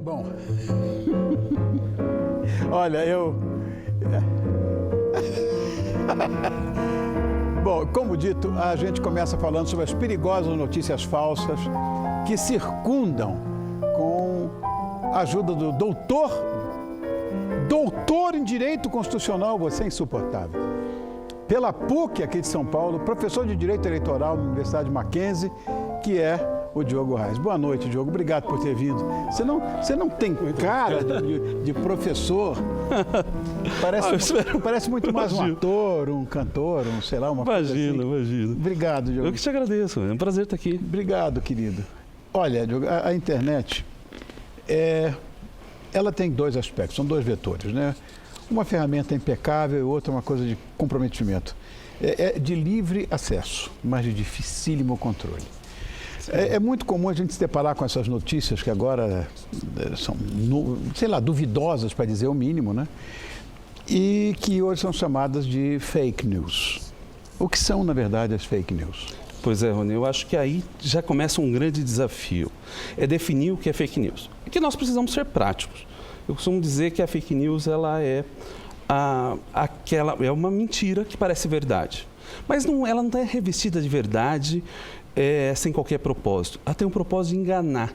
Bom, olha, Bom, como dito, a gente começa falando sobre as perigosas notícias falsas que circundam com a ajuda do doutor em Direito Constitucional, você é insuportável, pela PUC aqui de São Paulo, professor de Direito Eleitoral na Universidade Mackenzie, que é o Diogo Reis. Boa noite, Diogo. Obrigado por ter vindo. Você não tem cara de professor. Parece muito mais um ator, um cantor, sei lá, uma coisa assim. Imagina. Obrigado, Diogo. Eu que te agradeço. É um prazer estar aqui. Obrigado, querido. Olha, Diogo, a internet, ela tem dois aspectos, são dois vetores, né? Uma ferramenta impecável e outra uma coisa de comprometimento. É de livre acesso, mas de dificílimo controle. É muito comum a gente se deparar com essas notícias que agora são, sei lá, duvidosas, para dizer o mínimo, né? E que hoje são chamadas de fake news. O que são, na verdade, as fake news? Pois é, Rony, eu acho que aí já começa um grande desafio. É definir o que é fake news. E que nós precisamos ser práticos. Eu costumo dizer que a fake news ela é uma mentira que parece verdade. Mas ela não é revestida de verdade sem qualquer propósito. Ela tem um propósito de enganar.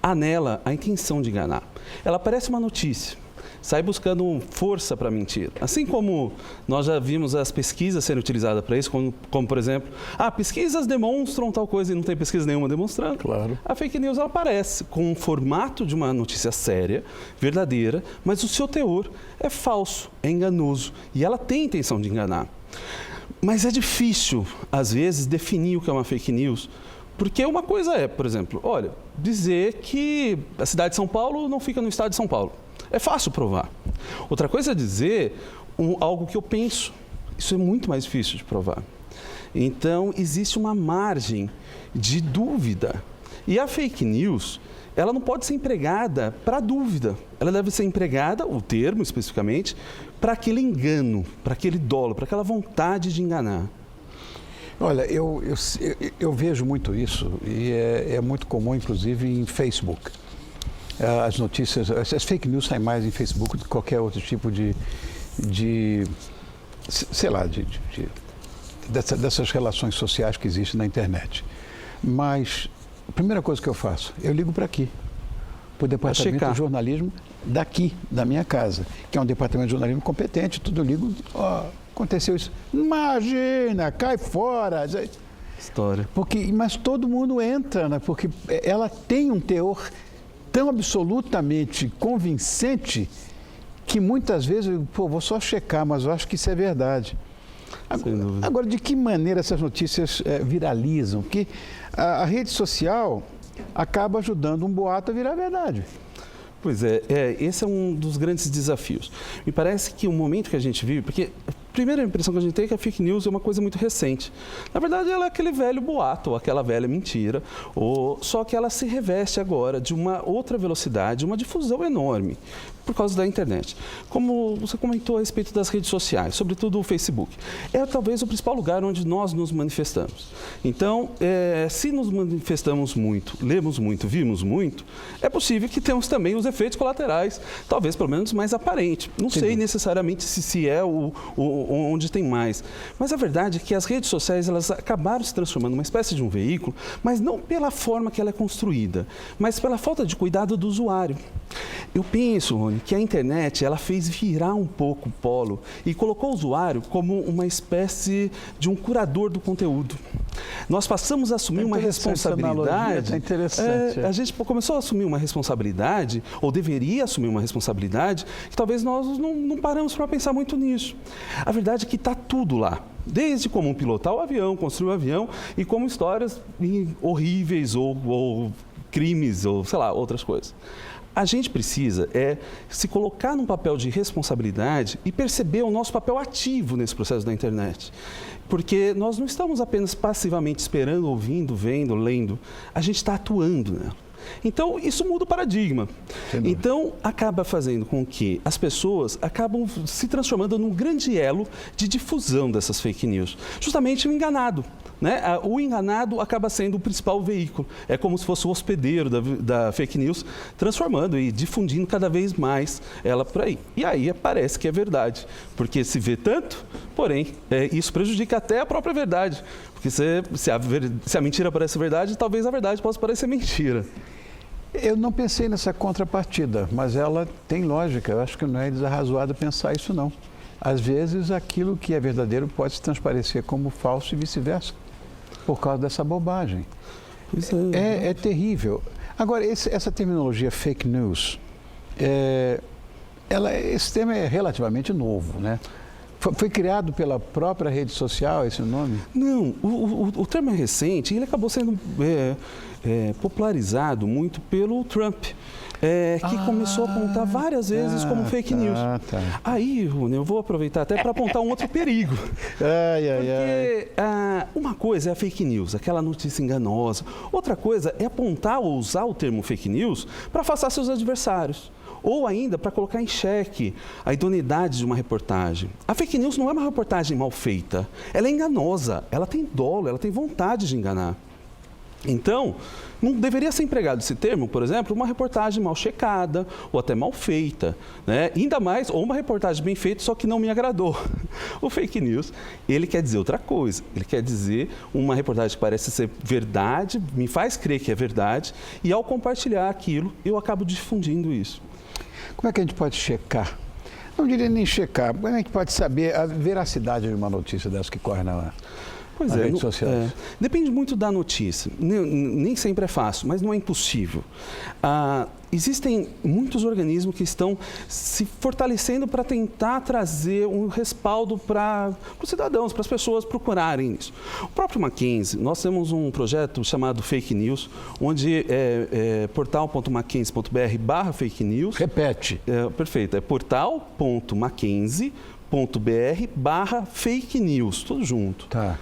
Há nela a intenção de enganar. Ela parece uma notícia. Sai buscando força para mentir. Assim como nós já vimos as pesquisas sendo utilizadas para isso, como por exemplo, pesquisas demonstram tal coisa e não tem pesquisa nenhuma demonstrando. Claro. A fake news ela aparece com um formato de uma notícia séria, verdadeira, mas o seu teor é falso, é enganoso e ela tem a intenção de enganar. Mas é difícil, às vezes, definir o que é uma fake news, porque uma coisa é, por exemplo, dizer que a cidade de São Paulo não fica no estado de São Paulo. É fácil provar. Outra coisa é dizer algo que eu penso. Isso é muito mais difícil de provar. Então, existe uma margem de dúvida. E a fake news, ela não pode ser empregada para dúvida. Ela deve ser empregada, o termo especificamente, para aquele engano, para aquele dolo, para aquela vontade de enganar. Olha, eu vejo muito isso e é muito comum, inclusive, em Facebook. As notícias, as fake news saem mais em Facebook do que qualquer outro tipo dessas relações sociais que existem na internet. Mas a primeira coisa que eu faço, eu ligo para aqui, para o departamento de jornalismo daqui, da minha casa, que é um departamento de jornalismo competente, tudo eu ligo, aconteceu isso. Imagina, cai fora. História. Mas todo mundo entra, né? Porque ela tem um teor tão absolutamente convincente que muitas vezes eu vou só checar, mas eu acho que isso é verdade. Agora, de que maneira essas notícias viralizam? Porque a rede social acaba ajudando um boato a virar verdade. Pois é, esse é um dos grandes desafios. Me parece que o momento que a gente vive, porque a primeira impressão que a gente tem é que a fake news é uma coisa muito recente. Na verdade, ela é aquele velho boato, ou aquela velha mentira, só que ela se reveste agora de uma outra velocidade, uma difusão enorme, por causa da internet. Como você comentou a respeito das redes sociais, sobretudo o Facebook, é talvez o principal lugar onde nós nos manifestamos. Então, se nos manifestamos muito, lemos muito, vimos muito, é possível que temos também os efeitos colaterais, talvez pelo menos mais aparentes. Não sei necessariamente se é onde tem mais. Mas a verdade é que as redes sociais elas acabaram se transformando numa espécie de um veículo, mas não pela forma que ela é construída, mas pela falta de cuidado do usuário. Eu penso, Rony, que a internet ela fez virar um pouco o polo e colocou o usuário como uma espécie de um curador do conteúdo. Nós passamos a assumir uma responsabilidade. É interessante. A gente começou a assumir uma responsabilidade, ou deveria assumir uma responsabilidade, que talvez nós não paramos para pensar muito nisso. A verdade é que está tudo lá. Desde como pilotar o avião, construir o avião, e como histórias horríveis ou crimes, ou sei lá, outras coisas. A gente precisa se colocar num papel de responsabilidade e perceber o nosso papel ativo nesse processo da internet. Porque nós não estamos apenas passivamente esperando, ouvindo, vendo, lendo. A gente está atuando, né? Então, isso muda o paradigma. Então, acaba fazendo com que as pessoas acabam se transformando num grande elo de difusão dessas fake news. Justamente o enganado. né? O enganado acaba sendo o principal veículo. É como se fosse o hospedeiro da fake news, transformando e difundindo cada vez mais ela por aí. E aí parece que é verdade, porque se vê tanto, porém, isso prejudica até a própria verdade. Porque se a mentira parece verdade, talvez a verdade possa parecer mentira. Eu não pensei nessa contrapartida, mas ela tem lógica. Eu acho que não é desarrazoado pensar isso, não. Às vezes, aquilo que é verdadeiro pode se transparecer como falso e vice-versa, por causa dessa bobagem. É terrível. Agora, essa terminologia fake news, esse tema é relativamente novo, né? Foi criado pela própria rede social esse nome? Não, o termo é recente e ele acabou sendo popularizado muito pelo Trump, que começou a apontar várias vezes como fake news. Aí, Rune, eu vou aproveitar até para apontar um outro perigo. Porque uma coisa é a fake news, aquela notícia enganosa. Outra coisa é apontar ou usar o termo fake news para afastar seus adversários. Ou ainda para colocar em xeque a idoneidade de uma reportagem. A fake news não é uma reportagem mal feita, ela é enganosa, ela tem dolo, ela tem vontade de enganar. Então, não deveria ser empregado esse termo, por exemplo, uma reportagem mal checada ou até mal feita, né? Ainda mais, ou uma reportagem bem feita, só que não me agradou. O fake news, ele quer dizer outra coisa, ele quer dizer uma reportagem que parece ser verdade, me faz crer que é verdade, e ao compartilhar aquilo, eu acabo difundindo isso. Como é que a gente pode checar? Não diria nem checar, como é que a gente pode saber a veracidade de uma notícia dessa que corre nas redes sociais? Depende muito da notícia. Nem sempre é fácil, mas não é impossível. Existem muitos organismos que estão se fortalecendo para tentar trazer um respaldo para os cidadãos, para as pessoas procurarem isso. O próprio Mackenzie, nós temos um projeto chamado Fake News, onde é portal.mackenzie.br/fake news. Repete. Perfeito, é portal.mackenzie.br/fake news, tudo junto. Tá.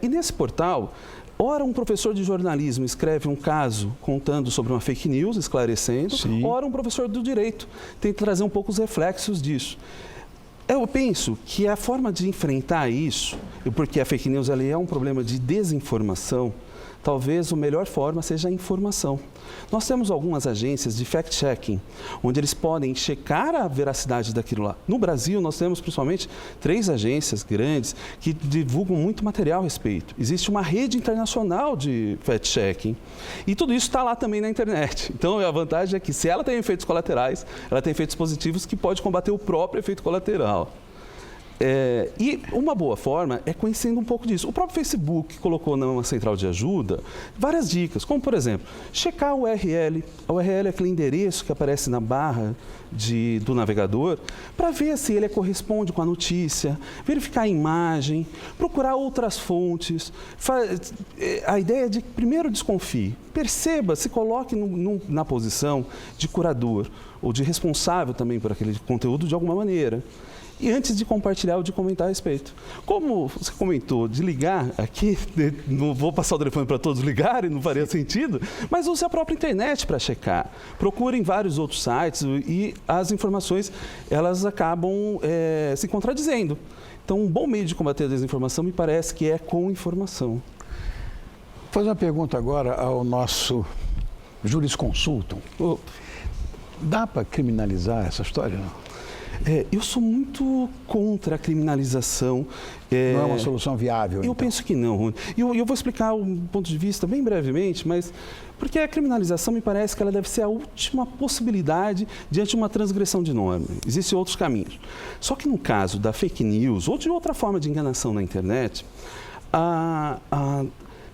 E nesse portal, ora um professor de jornalismo escreve um caso contando sobre uma fake news, esclarecendo, Sim. Ora um professor do direito tenta trazer um pouco os reflexos disso. Eu penso que a forma de enfrentar isso, porque a fake news ela é um problema de desinformação, talvez a melhor forma seja a informação. Nós temos algumas agências de fact-checking, onde eles podem checar a veracidade daquilo lá. No Brasil, nós temos principalmente 3 agências grandes que divulgam muito material a respeito. Existe uma rede internacional de fact-checking e tudo isso está lá também na internet. Então, a vantagem é que se ela tem efeitos colaterais, ela tem efeitos positivos que pode combater o próprio efeito colateral. E uma boa forma é conhecendo um pouco disso. O próprio Facebook colocou numa central de ajuda várias dicas, como por exemplo, checar o URL. A URL é aquele endereço que aparece na barra do navegador para ver se ele corresponde com a notícia, verificar a imagem, procurar outras fontes. A ideia é de primeiro desconfie, perceba, se coloque na posição de curador ou de responsável também por aquele conteúdo de alguma maneira. E antes de compartilhar ou de comentar a respeito. Como você comentou, de ligar aqui, não vou passar o telefone para todos ligarem, não faria sentido, mas use a própria internet para checar. Procurem vários outros sites e as informações, elas acabam se contradizendo. Então, um bom meio de combater a desinformação me parece que é com informação. Vou fazer uma pergunta agora ao nosso jurisconsultum. Dá para criminalizar essa história, não? Eu sou muito contra a criminalização. Não é uma solução viável, Eu penso que não, Rune. E eu vou explicar um ponto de vista bem brevemente, mas porque a criminalização me parece que ela deve ser a última possibilidade diante de uma transgressão de norma. Existem outros caminhos. Só que no caso da fake news ou de outra forma de enganação na internet,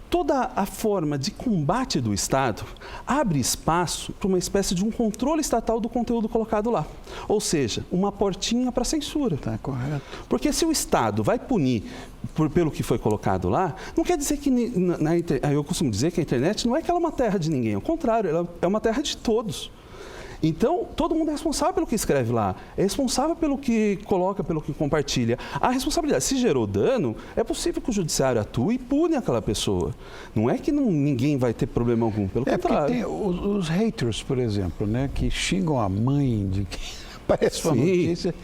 toda a forma de combate do Estado abre espaço para uma espécie de um controle estatal do conteúdo colocado lá. Ou seja, uma portinha para censura. Tá correto. Porque se o Estado vai punir pelo que foi colocado lá, não quer dizer que... eu costumo dizer que a internet não é que ela é uma terra de ninguém, ao contrário, ela é uma terra de todos. Então, todo mundo é responsável pelo que escreve lá, é responsável pelo que coloca, pelo que compartilha. A responsabilidade, se gerou dano, é possível que o judiciário atue e pune aquela pessoa. Não é que ninguém vai ter problema algum, pelo contrário. Tem os haters, por exemplo, né, que xingam a mãe de quem aparece uma notícia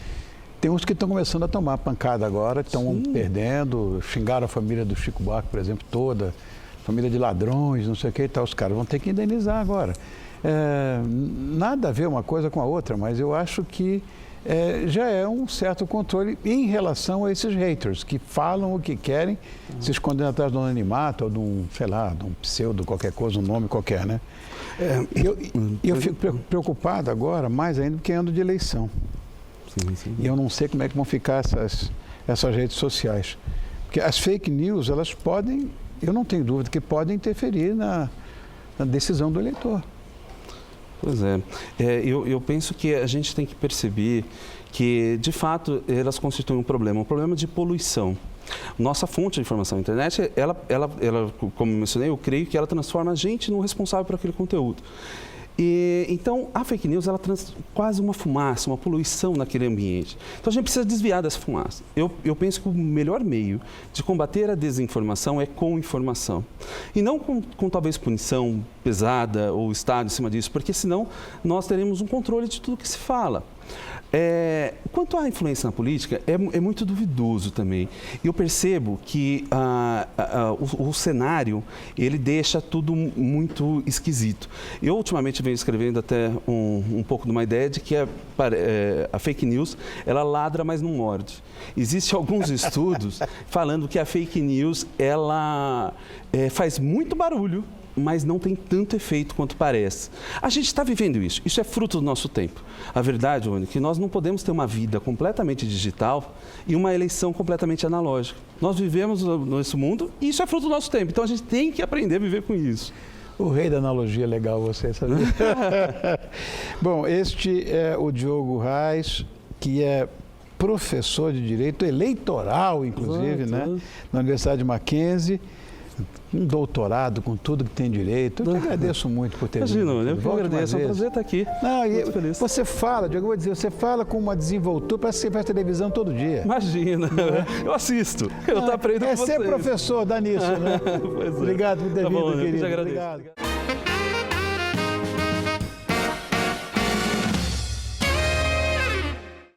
Tem uns que estão começando a tomar pancada agora, estão perdendo, xingaram a família do Chico Buarque, por exemplo, toda, família de ladrões, não sei o que e tal. Os caras vão ter que indenizar agora. Nada a ver uma coisa com a outra, mas eu acho que já é um certo controle em relação a esses haters que falam o que querem, se escondendo atrás do anonimato ou de um, sei lá, de um pseudo, qualquer coisa, um nome qualquer, né? Eu fico preocupado agora, mais ainda, porque é ano de eleição. Sim. E eu não sei como é que vão ficar essas redes sociais. Porque as fake news, elas podem, eu não tenho dúvida, que podem interferir na decisão do eleitor. Pois é. Eu penso que a gente tem que perceber que, de fato, elas constituem um problema de poluição. Nossa fonte de informação na internet, ela, como eu mencionei, eu creio que ela transforma a gente no responsável por aquele conteúdo. Então, a fake news, ela traz quase uma fumaça, uma poluição naquele ambiente. Então, a gente precisa desviar dessa fumaça. Eu penso que o melhor meio de combater a desinformação é com informação. E não com talvez punição pesada ou Estado em cima disso, porque senão nós teremos um controle de tudo que se fala. Quanto à influência na política, é muito duvidoso também. Eu percebo que o cenário, ele deixa tudo muito esquisito. Eu, ultimamente, venho escrevendo até um pouco de uma ideia de que a fake news, ela ladra, mas não morde. Existem alguns estudos falando que a fake news, ela faz muito barulho, mas não tem tanto efeito quanto parece. A gente está vivendo isso. Isso é fruto do nosso tempo. A verdade, Rony, é que nós não podemos ter uma vida completamente digital e uma eleição completamente analógica. Nós vivemos nesse mundo e isso é fruto do nosso tempo. Então, a gente tem que aprender a viver com isso. O rei da analogia legal você, sabia? Bom, este é o Diogo Reis, que é professor de Direito Eleitoral, inclusive, né? Na Universidade de Mackenzie. Um doutorado com tudo que tem direito. Eu te agradeço muito por ter vindo. Imagina, eu que agradeço. É um prazer estar aqui. Muito feliz. Você fala, Diogo, eu vou dizer, você fala com uma desenvoltura, parece que você faz televisão todo dia. Imagina, eu assisto. Eu aprendo com vocês. Ser professor, dá nisso, né? Pois é. Obrigado por ter vindo, querido. Eu te agradeço. Obrigado.